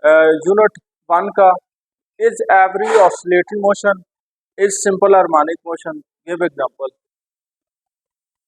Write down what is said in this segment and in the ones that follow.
Unit 1 का is every oscillatory motion is simple harmonic motion, give example.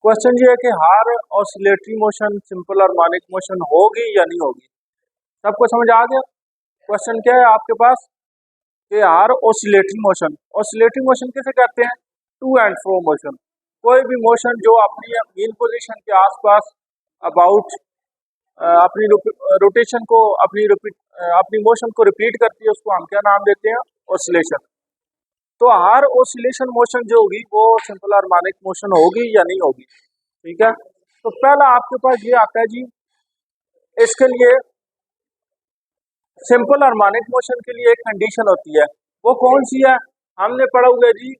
Question ये है कि हर oscillatory motion simple harmonic motion होगी या नहीं होगी। सबको समझ आ गया? क्वेश्चन क्या है आपके पास कि हर ऑसिलेटरी मोशन किसे कहते हैं? To and fro motion. कोई भी मोशन जो अपनी मीन पोजीशन के आसपास अबाउट अपनी रोटेशन को अपनी मोशन को रिपीट करती है, उसको हम क्या नाम देते हैं? ऑसिलेशन। तो हर ऑसिलेशन मोशन जो होगी वो सिंपल हार्मोनिक मोशन होगी या नहीं होगी। ठीक है, तो पहला आपके पास ये आता है जी, इसके लिए सिंपल हार्मोनिक मोशन के लिए एक कंडीशन होती है, वो कौन सी है? हमने पढ़ा हुआ है जी,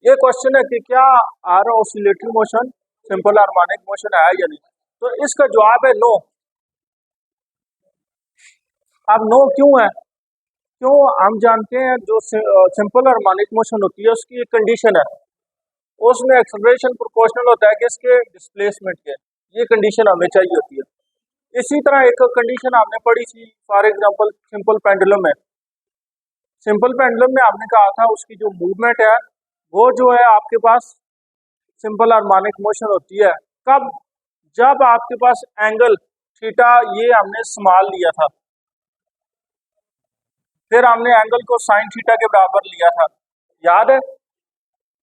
ये क्वेश्चन है कि क्या are oscillatory motion simple harmonic motion है या नहीं। तो इसका जवाब है नो। अब नो क्यों है? क्यों? हम जानते हैं जो सिंपल हार्मोनिक मोशन होती है उसकी एक कंडीशन है, उसमें एक्सेलरेशन प्रोपोर्शनल होता है किसके? डिस्प्लेसमेंट के। ये कंडीशन हमें चाहिए होती है। इसी तरह एक कंडीशन हमने पढ़ी थी, फॉर एग्जांपल सिंपल पेंडुलम है। सिंपल पेंडुलम में हमने कहा था उसकी जो मूवमेंट है वो जो है आपके पास सिंपल हार्मोनिक मोशन होती है। कब? जब आपके पास एंगल थीटा ये हमने स्मॉल लिया था, फिर हमने एंगल को साइन थीटा के बराबर लिया था, याद है?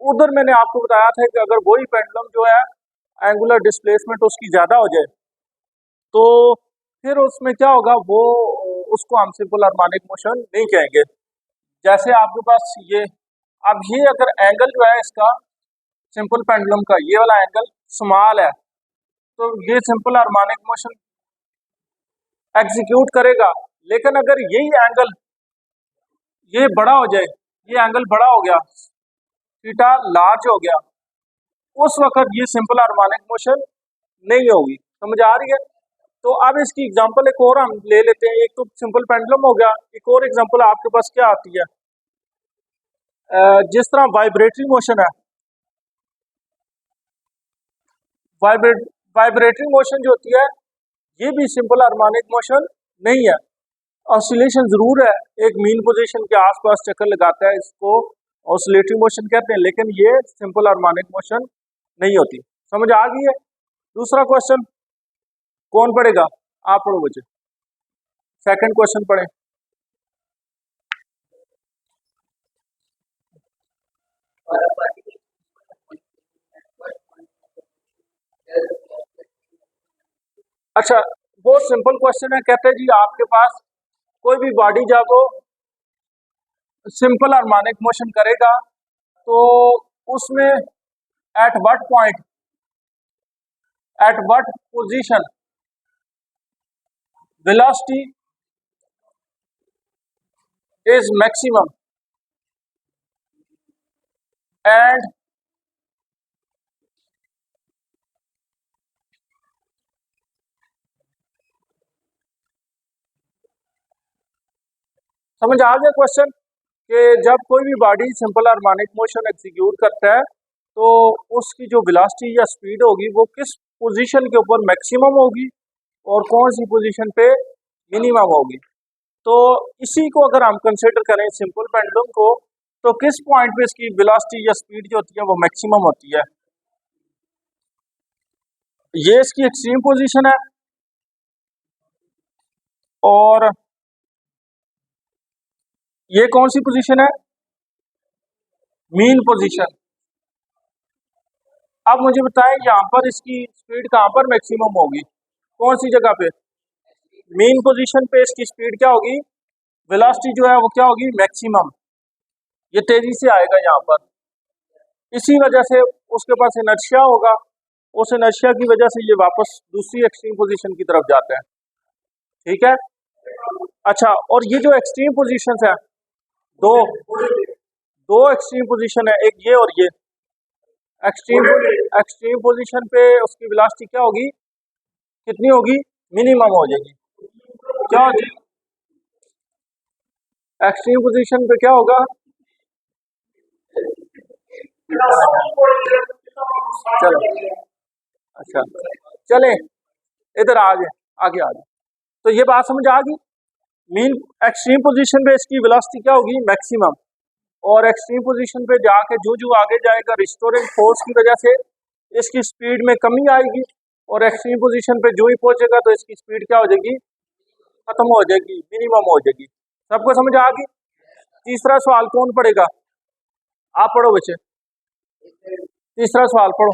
उधर मैंने आपको बताया था कि अगर वही पेंडुलम जो है एंगुलर डिस्प्लेसमेंट उसकी ज्यादा हो जाए तो फिर उसमें क्या होगा, वो उसको हम सिंपल हार्मोनिक मोशन नहीं कहेंगे। जैसे आपके पास ये, अब ये अगर एंगल जो है इसका सिंपल पेंडुलम का ये वाला एंगल स्मॉल है तो ये सिंपल हार्मोनिक मोशन एग्जीक्यूट करेगा। लेकिन अगर यही एंगल ये बड़ा हो जाए, ये एंगल बड़ा हो गया, थीटा लार्ज हो गया, उस वक्त ये सिंपल हार्मोनिक मोशन नहीं होगी। समझ आ रही है? तो अब इसकी एग्जांपल एक और हम ले लेते हैं। एक तो सिंपल पेंडुलम हो गया, एक और एग्जांपल आपके पास क्या आती है, जिस तरह वाइब्रेटरी मोशन है, वाइब्रेटरी मोशन जो होती है ये भी सिंपल हार्मोनिक मोशन नहीं है। ऑसिलेशन जरूर है, एक मीन पोजीशन के आसपास चक्कर लगाता है, इसको ऑसिलेटरी मोशन कहते हैं, लेकिन ये सिंपल हार्मोनिक मोशन नहीं होती। समझ आ गई है? दूसरा क्वेश्चन कौन पढ़ेगा? आप पढ़ो बच्चे, सेकंड क्वेश्चन पढ़े। अच्छा, वो सिंपल क्वेश्चन है, कहते हैं जी आपके पास कोई भी बॉडी जब वो सिंपल हार्मोनिक मोशन करेगा तो उसमें at what point, at what position velocity is maximum and समझ आ गया क्वेश्चन कि जब कोई भी body simple harmonic motion execute करता है तो उसकी जो वेलोसिटी या स्पीड होगी वो किस पोजीशन के ऊपर मैक्सिमम होगी और कौन सी पोजीशन पे मिनिमम होगी। तो इसी को अगर हम कंसिडर करें सिंपल पेंडुलम को, तो किस पॉइंट पे इसकी वेलोसिटी या स्पीड जो होती है वो मैक्सिमम होती है? ये इसकी एक्सट्रीम पोजीशन है और ये कौन सी पोजीशन है? Mean position. अब मुझे बताएं यहाँ पर इसकी स्पीड कहाँ पर मैक्सिमम होगी? कौन सी जगह पे? मीन पोजीशन पे इसकी स्पीड क्या होगी? वेलोसिटी जो है वो क्या होगी? मैक्सिमम। ये तेजी से आएगा यहाँ पर, इसी वजह से उसके पास इनर्शिया होगा, उस इनर्शिया की वजह से ये वापस दूसरी एक्सट्रीम पोजीशन की तरफ जाता है। ठीक है, अच्छा, और ये जो एक्सट्रीम पोजीशंस है, दो दो एक्सट्रीम पोजीशन है, एक ये और ये। एक्सट्रीम पोजीशन पे उसकी वेलोसिटी क्या होगी? कितनी होगी? मिनिमम हो जाएगी। क्या होगी? एक्सट्रीम पोजीशन पे क्या होगा? चलो अच्छा चले इधर आगे आगे आ जाए। तो ये बात समझ आ गई। मीन एक्सट्रीम पोजीशन पे इसकी वेलोसिटी क्या होगी? मैक्सिमम। और एक्सट्रीम पोजीशन पे जाके जो आगे जाएगा रिस्टोरिंग फोर्स की वजह से इसकी स्पीड में कमी आएगी, और एक्सट्रीम पोजीशन पे जो ही पहुंचेगा तो इसकी स्पीड क्या हो जाएगी? खत्म हो जाएगी, मिनिमम हो जाएगी। सबको समझ आ गई? तीसरा सवाल कौन पढ़ेगा? आप पढ़ो बच्चे, तीसरा सवाल पढ़ो।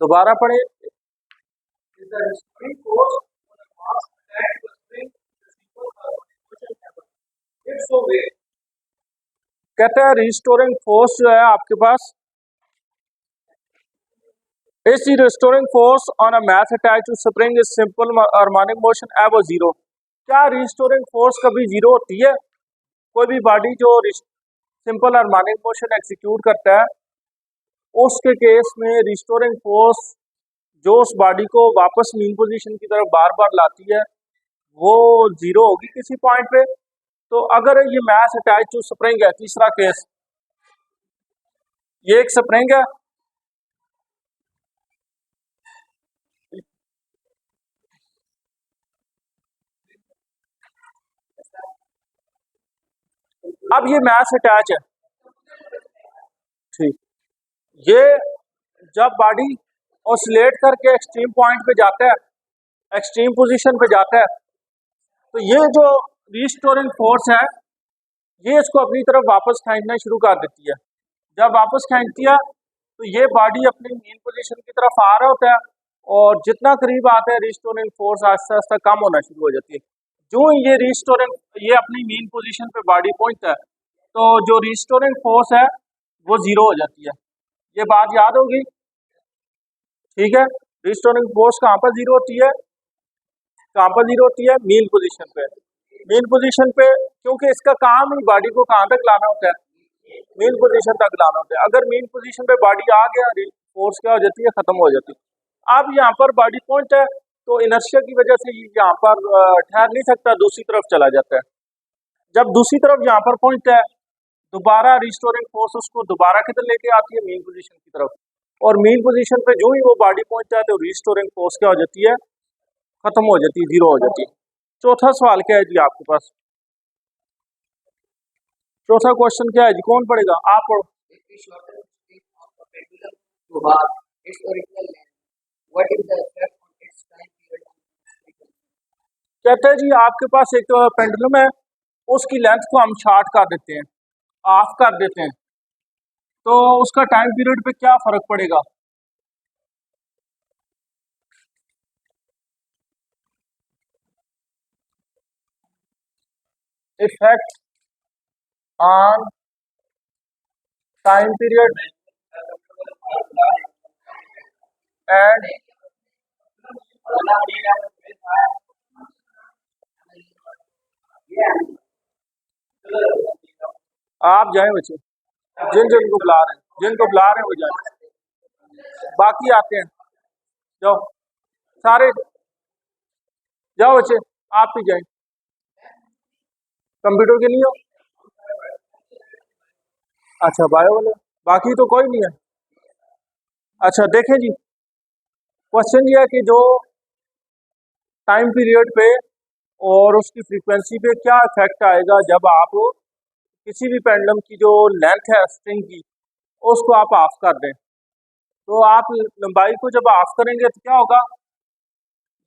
दोबारा पढ़े। कहते हैं रिस्टोरिंग फोर्स जो है आपके पास is the restoring force on a mass attached to spring is simple harmonic motion above zero। क्या रिस्टोरिंग फोर्स कभी जीरो होती है? कोई भी बॉडी जो सिंपल हार्मोनिक मोशन एग्जीक्यूट करता है उसके केस में रिस्टोरिंग फोर्स जो उस बॉडी को वापस मीन पोजीशन की तरफ बार बार लाती है वो जीरो होगी किसी पॉइंट पे। तो अगर ये मैस अटैच टू स्प्रिंग है, तीसरा केस, ये एक स्प्रिंग है, अब ये मैस अटैच है, ठीक। ये जब बॉडी ऑसिलेट करके एक्सट्रीम पॉइंट पे जाता है, एक्सट्रीम पोजीशन पे जाता है, तो ये जो रिस्टोरिंग फोर्स है ये इसको अपनी तरफ वापस खींचना शुरू कर देती है। जब वापस खींचती है तो ये बॉडी अपनी मेन पोजीशन की तरफ आ रहा होता है, और जितना करीब आता है रिस्टोरिंग फोर्स आहिस्ता आहिस्ता कम होना शुरू हो जाती है। जो ये रिस्टोरिंग ये अपनी मेन पोजीशन पे बॉडी पहुंचता है तो जो रिस्टोरिंग फोर्स है वो जीरो हो जाती है। ये बात याद होगी, ठीक है। रिस्टोरिंग फोर्स कहाँ पर जीरो होती है? कहाँ पर जीरो होती है? मेन पोजीशन पे। मेन पोजीशन पे, क्योंकि इसका काम ही बॉडी को कहाँ तक लाना होता है? मेन पोजीशन तक लाना होता है। अगर मेन पोजीशन पे बॉडी आ गया, फोर्स क्या हो जाती है? खत्म हो जाती है। अब यहाँ पर बॉडी पहुंचता है तो इनर्शिया की वजह से यहाँ पर ठहर नहीं सकता, दूसरी तरफ चला जाता है। जब दूसरी तरफ यहाँ पर पहुंचता है दोबारा रिस्टोरिंग फोर्स उसको दोबारा किधर लेके आती है? मेन पोजीशन की तरफ। और मेन पोजीशन पे जो ही वो बॉडी पहुंचता है तो रिस्टोरिंग फोर्स क्या हो जाती है? खत्म हो जाती है, जीरो हो जाती है। चौथा सवाल क्या है जी आपके पास? चौथा क्वेश्चन क्या है जी? कौन पढ़ेगा? आप पढ़ो। कहते हैं जी आपके पास एक पेंडुलम है, उसकी लेंथ को हम शॉर्ट कर देते हैं, ऑफ कर देते हैं, तो उसका टाइम पीरियड पे क्या फर्क पड़ेगा? Effect on time period and आप जाएं बच्चे, जिनको बुला रहे हैं, जिनको बुला रहे हैं वो जाए, बाकी आते हैं। जाओ सारे जाओ बच्चे, आप भी जाएं। कंप्यूटर के नहीं हो? अच्छा बायो वाले, बाकी तो कोई नहीं है। अच्छा देखें जी, क्वेश्चन ये है कि जो टाइम पीरियड पे और उसकी फ्रीक्वेंसी पे क्या इफेक्ट आएगा जब आप किसी भी पेंडुलम की जो लेंथ है स्ट्रिंग की उसको आप ऑफ कर दें। तो आप लंबाई को जब ऑफ करेंगे तो क्या होगा?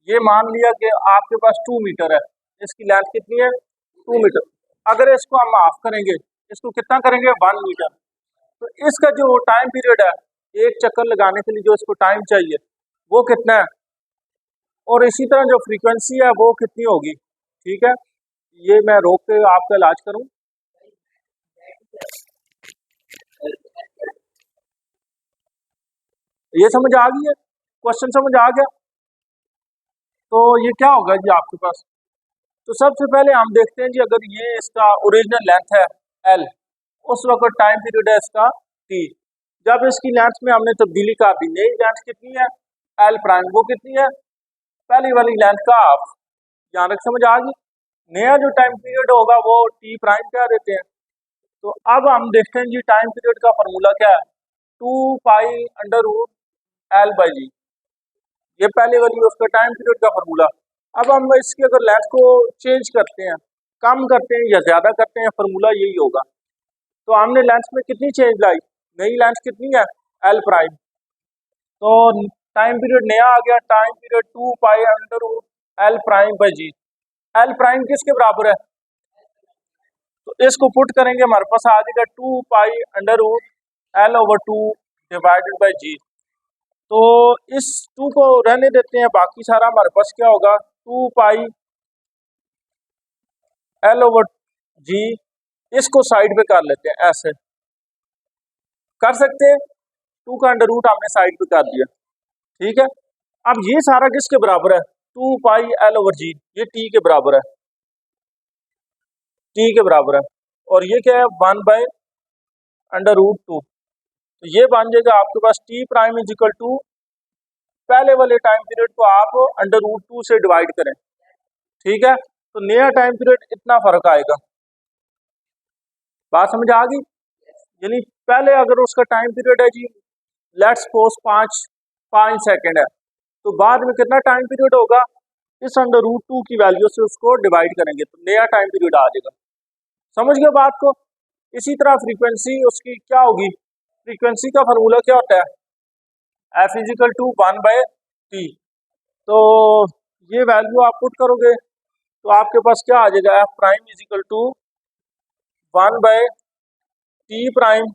ये मान लिया कि आपके पास 2 मीटर है, इसकी लेंथ कितनी है? 2 मीटर। अगर इसको हम ऑफ करेंगे, इसको कितना करेंगे? 1 मीटर। तो इसका जो टाइम पीरियड है, एक चक्कर लगाने के लिए जो इसको टाइम चाहिए वो कितना है, और इसी तरह जो फ्रीक्वेंसी है वो कितनी होगी? ठीक है, ये मैं रोक के आपका इलाज करूं। ये समझ आ गई है? क्वेश्चन समझ आ गया? तो ये क्या होगा जी आपके पास? तो सबसे पहले हम देखते हैं जी, अगर ये इसका ओरिजिनल लेंथ है L, उस वक्त टाइम पीरियड है इसका T। जब इसकी लेंथ में हमने तब्दीली कर दी, नई लेंथ कितनी है एल प्राइम, वो कितनी है पहली वाली लेंथ का हाफ। यहाँ तक समझ आ गई। नया जो टाइम पीरियड होगा वो टी प्राइम कह देते हैं। तो अब हम देखते हैं जी टाइम पीरियड का फार्मूला क्या है, 2 pi under root L by g, ये पहले वाली उसका टाइम पीरियड का फार्मूला। अब हम इसकी अगर लेंथ को चेंज करते हैं, कम करते हैं या ज़्यादा करते हैं, फार्मूला यही होगा। तो हमने लेंथ में कितनी चेंज लाई, नई लेंथ कितनी है एल प्राइम, तो टाइम पीरियड नया आ गया, time period 2 pi under root L prime by G. L prime किसके बराबर है, तो इसको पुट करेंगे हमारे पास आ जाएगा 2 pi under root L over 2 divided by g. तो इस 2 को रहने देते हैं, बाकी सारा हमारे पास क्या होगा 2 पाई एल ओवर जी। इसको साइड पे कर लेते हैं, ऐसे कर सकते हैं, 2 का अंडर रूट हमने साइड पे कर दिया, ठीक है। अब ये सारा किसके बराबर है 2 पाई एल ओवर जी, ये टी के बराबर है, टी के बराबर है। और ये क्या है 1/√2, तो ये बन जाएगा आपके पास T prime is equal to, पहले वाले टाइम पीरियड को आप अंडर रूट 2 से डिवाइड करें, ठीक है। तो नया टाइम पीरियड इतना फर्क आएगा, बात समझ आ गई। यानी पहले अगर उसका टाइम पीरियड है जी लेट्स सपोज 5 सेकंड है, तो बाद में कितना टाइम पीरियड होगा, इस अंडर रूट 2 की वैल्यू से उसको डिवाइड करेंगे तो नया टाइम पीरियड आ जाएगा। समझ गए बात को। इसी तरह फ्रीक्वेंसी उसकी क्या होगी, फ्रीक्वेंसी का फार्मूला क्या होता है एफ इजिकल टू 1/t। तो ये वैल्यू आप पुट करोगे तो आपके पास क्या आ जाएगा F prime is equal to 1/t prime,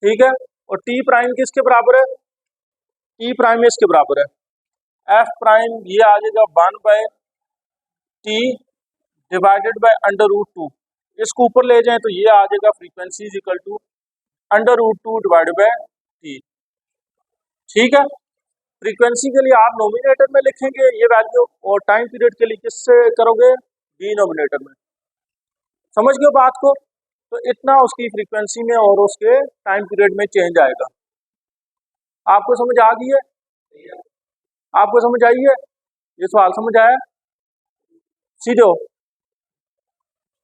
ठीक है। और टी प्राइम किसके बराबर है, टी प्राइम इसके बराबर है, एफ प्राइम ये आ जाएगा 1/t divided by under root 2। इसको ऊपर ले जाएं तो ये आ जाएगा frequency is equal to under root 2 divided by T, ठीक है। फ्रीक्वेंसी के लिए आप नोमिनेटर में लिखेंगे ये वैल्यू, और टाइम पीरियड के लिए किससे करोगे डिनोमिनेटर में। समझ गए बात को। तो इतना उसकी फ्रीक्वेंसी में और उसके टाइम पीरियड में चेंज आएगा। आपको समझ आ गई है, आपको समझ आई है, ये सवाल समझ आया सीधे हो।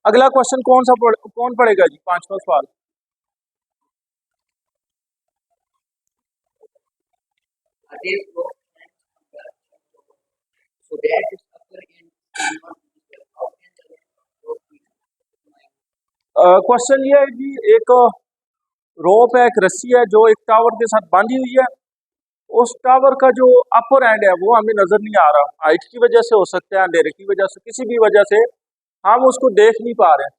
अगला क्वेश्चन कौन पढ़ेगा जी, 5वां सवाल। क्वेश्चन ये है कि एक रोप है, एक रस्सी है जो एक टावर के साथ बांधी हुई है। उस टावर का जो अपर एंड है वो हमें नजर नहीं आ रहा, हाइट की वजह से हो सकता है, अंधेरे की वजह से, किसी भी वजह से हम उसको देख नहीं पा रहे हैं।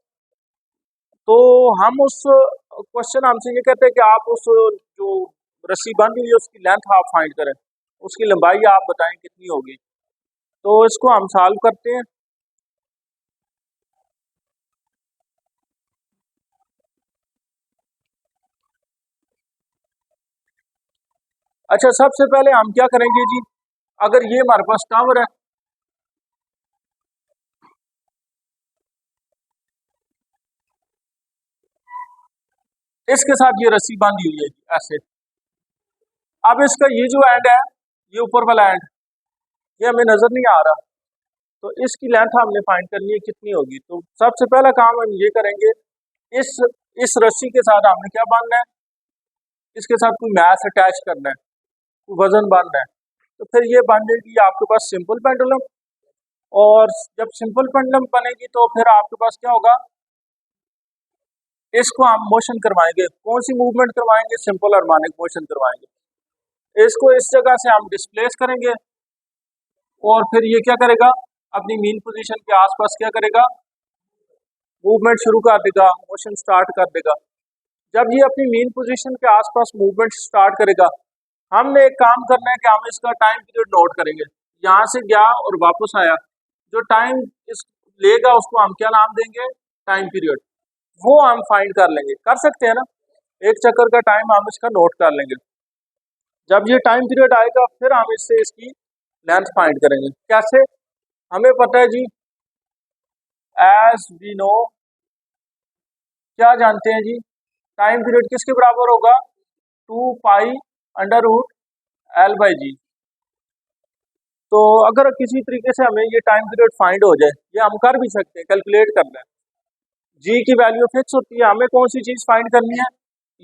तो हम उस क्वेश्चन हमसे ये कहते हैं कि आप उस जो रस्सी बांधी हुई है उसकी लेंथ आप फाइंड करें, उसकी लंबाई आप बताएं कितनी होगी। तो इसको हम सॉल्व करते हैं। अच्छा, सबसे पहले हम क्या करेंगे जी, अगर ये हमारे पास टावर है, इसके साथ ये रस्सी बांधी हुई है जी ऐसे। अब इसका ये जो एंड है, ये ऊपर वाला एंड, ये हमें नजर नहीं आ रहा, तो इसकी लेंथ हमने फाइंड करनी है कितनी होगी। तो सबसे पहला काम हम ये करेंगे, इस इस रस्सी के साथ हमने क्या बांधना है, इसके साथ कोई मैथ अटैच करना है, कोई वजन बांधना है। तो फिर ये बन जाएगी आपके पास सिंपल पेंडुलम। और जब सिंपल पेंडुलम बनेगी तो फिर आपके पास क्या होगा, इसको हम मोशन करवाएंगे। कौन सी मूवमेंट करवाएंगे, सिंपल हार्मोनिक मोशन करवाएंगे। इसको इस जगह से हम डिस्प्लेस करेंगे और फिर ये क्या करेगा, अपनी मीन पोजीशन के आसपास क्या करेगा, मूवमेंट शुरू कर देगा, मोशन स्टार्ट कर देगा। जब ये अपनी मीन पोजीशन के आसपास मूवमेंट स्टार्ट करेगा, हमने एक काम करना है कि हम इसका टाइम पीरियड नोट करेंगे। यहाँ से गया और वापस आया, जो टाइम इस लेगा उसको हम क्या नाम देंगे, टाइम पीरियड। वो हम फाइंड कर लेंगे, कर सकते हैं ना, एक चक्कर का टाइम हम इसका नोट कर लेंगे। जब ये टाइम पीरियड आएगा फिर हम इससे इसकी लेंथ फाइंड करेंगे। कैसे, हमें पता है जी, एज वी नो, क्या जानते हैं जी, टाइम पीरियड किसके बराबर होगा, 2 pi under root L by g. तो अगर किसी तरीके से हमें ये टाइम पीरियड फाइंड हो जाए, ये हम कर भी सकते हैं, कैलकुलेट करना है। जी की वैल्यू फिक्स होती है, हमें कौन सी चीज़ फाइंड करनी है,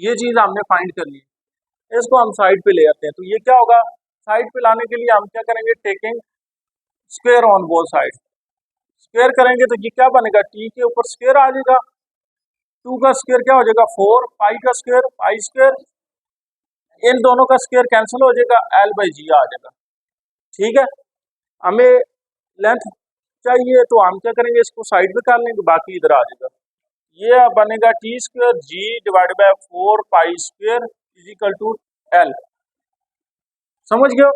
ये चीज़ हमने फाइंड करनी है। इसको हम साइड पे ले आते हैं, तो ये क्या होगा, साइड पे लाने के लिए हम क्या करेंगे, taking square on both side. Square करेंगे तो ये क्या बनेगा, टी के ऊपर स्क्वायर आ जाएगा, 2 का स्क्वायर क्या हो जाएगा 4, पाई का स्क्वायर पाई स्क्वायर, इन दोनों का स्क्वायर कैंसिल हो जाएगा, एल बाई जी आ जाएगा। ठीक है, हमें लेंथ चाहिए तो हम क्या करेंगे, इसको साइड पे कर लेंगे, बाकी इधर आ जाएगा। ये बनेगा T square G divide by 4 pi square is equal to L. समझ गए हो?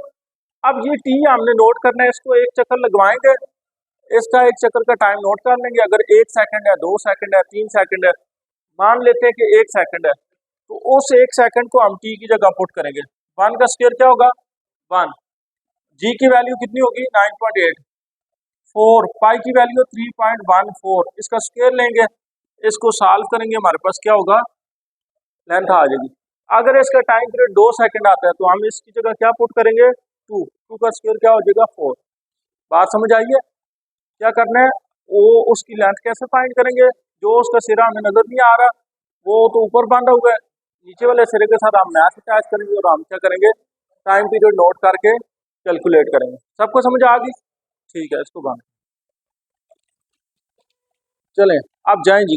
अब ये टी हमने नोट करना है, इसको एक चक्कर लगवाएंगे, इसका एक चक्कर का टाइम नोट कर लेंगे। अगर 1 सेकंड है, 2 सेकंड है, 3 सेकंड है, मान लेते हैं कि 1 सेकंड है, तो उस 1 सेकंड को हम टी की जगह पुट करेंगे। 1 का स्क्वायर क्या होगा 1, जी की वैल्यू कितनी होगी 9.8, 4 पाई की वैल्यू 3.14, इसका स्क्वायर लेंगे, इसको सॉल्व करेंगे, हमारे पास क्या होगा, लेंथ आ जाएगी। अगर इसका टाइम पीरियड 2 सेकंड आता है, तो हम इसकी जगह क्या पुट करेंगे 2 का स्क्वायर क्या हो जाएगा 4। बात समझ आई है? क्या करना है, वो उसकी लेंथ कैसे फाइंड करेंगे, जो उसका सिरा हमें नजर नहीं आ रहा, वो तो ऊपर बांधा हुआ है, नीचे वाले सिरे के साथ हम मैथ अटैच करेंगे और हम क्या करेंगे, टाइम पीरियड नोट करके कैलकुलेट करेंगे। सबको समझ आ गई? ठीक है, इसको बंद चलें, अब जाएं जी।